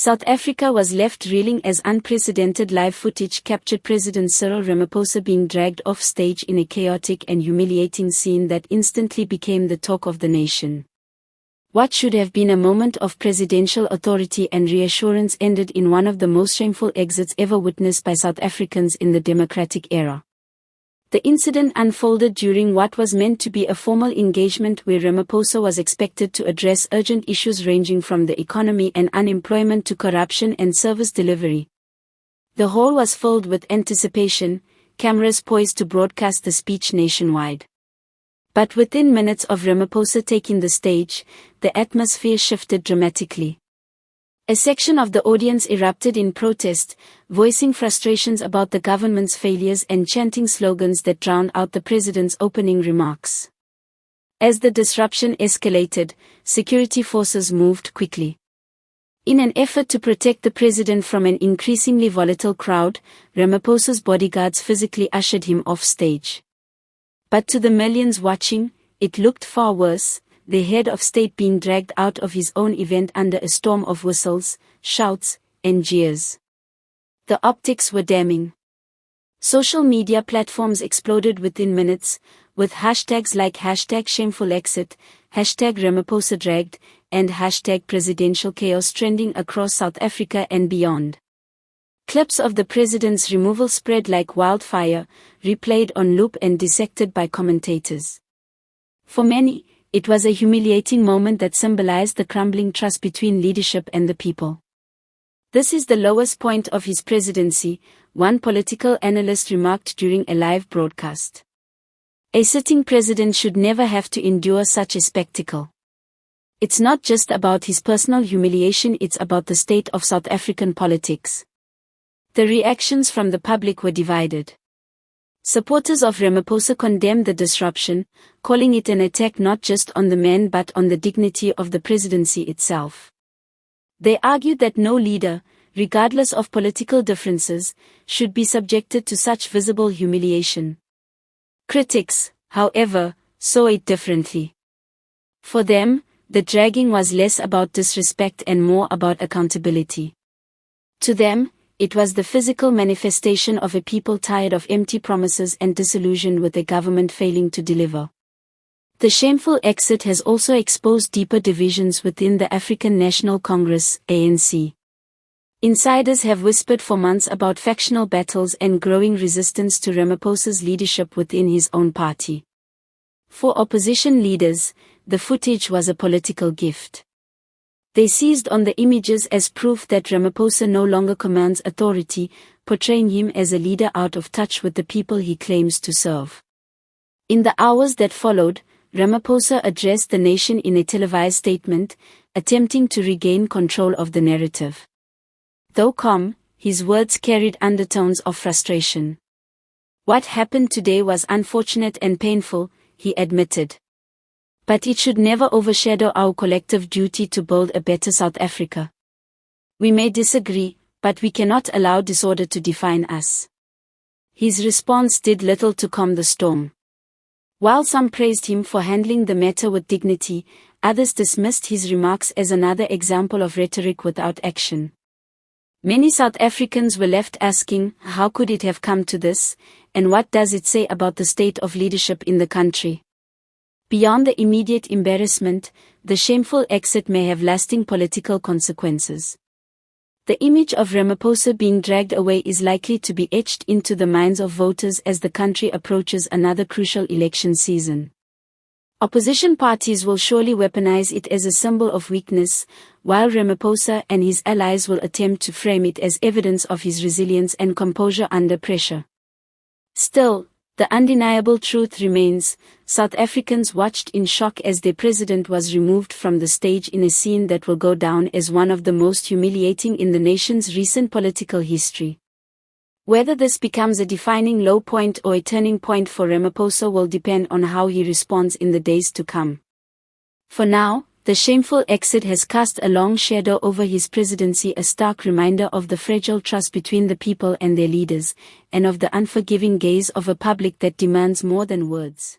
South Africa was left reeling as unprecedented live footage captured President Cyril Ramaphosa being dragged off stage in a chaotic and humiliating scene that instantly became the talk of the nation. What should have been a moment of presidential authority and reassurance ended in one of the most shameful exits ever witnessed by South Africans in the democratic era. The incident unfolded during what was meant to be a formal engagement where Ramaphosa was expected to address urgent issues ranging from the economy and unemployment to corruption and service delivery. The hall was filled with anticipation, cameras poised to broadcast the speech nationwide. But within minutes of Ramaphosa taking the stage, the atmosphere shifted dramatically. A section of the audience erupted in protest, voicing frustrations about the government's failures and chanting slogans that drowned out the president's opening remarks. As the disruption escalated, security forces moved quickly. In an effort to protect the president from an increasingly volatile crowd, Ramaphosa's bodyguards physically ushered him off stage. But to the millions watching, it looked far worse, the head of state being dragged out of his own event under a storm of whistles, shouts, and jeers. The optics were damning. Social media platforms exploded within minutes, with hashtags like #ShamefulExit, #RamaphosaDragged, and #presidential chaos trending across South Africa and beyond. Clips of the president's removal spread like wildfire, replayed on loop and dissected by commentators. For many, it was a humiliating moment that symbolized the crumbling trust between leadership and the people. This is the lowest point of his presidency, one political analyst remarked during a live broadcast. A sitting president should never have to endure such a spectacle. It's not just about his personal humiliation, it's about the state of South African politics. The reactions from the public were divided. Supporters of Ramaphosa condemned the disruption, calling it an attack not just on the man but on the dignity of the presidency itself. They argued that no leader, regardless of political differences, should be subjected to such visible humiliation. Critics, however, saw it differently. For them, the dragging was less about disrespect and more about accountability. To them, it was the physical manifestation of a people tired of empty promises and disillusioned with a government failing to deliver. The shameful exit has also exposed deeper divisions within the African National Congress, ANC. Insiders have whispered for months about factional battles and growing resistance to Ramaphosa's leadership within his own party. For opposition leaders, the footage was a political gift. They seized on the images as proof that Ramaphosa no longer commands authority, portraying him as a leader out of touch with the people he claims to serve. In the hours that followed, Ramaphosa addressed the nation in a televised statement, attempting to regain control of the narrative. Though calm, his words carried undertones of frustration. "What happened today was unfortunate and painful," he admitted. "But it should never overshadow our collective duty to build a better South Africa. We may disagree, but we cannot allow disorder to define us." His response did little to calm the storm. While some praised him for handling the matter with dignity, others dismissed his remarks as another example of rhetoric without action. Many South Africans were left asking, how could it have come to this, and what does it say about the state of leadership in the country? Beyond the immediate embarrassment, the shameful exit may have lasting political consequences. The image of Ramaphosa being dragged away is likely to be etched into the minds of voters as the country approaches another crucial election season. Opposition parties will surely weaponize it as a symbol of weakness, while Ramaphosa and his allies will attempt to frame it as evidence of his resilience and composure under pressure. Still, the undeniable truth remains, South Africans watched in shock as their president was removed from the stage in a scene that will go down as one of the most humiliating in the nation's recent political history. Whether this becomes a defining low point or a turning point for Ramaphosa will depend on how he responds in the days to come. For now, the shameful exit has cast a long shadow over his presidency, a stark reminder of the fragile trust between the people and their leaders, and of the unforgiving gaze of a public that demands more than words.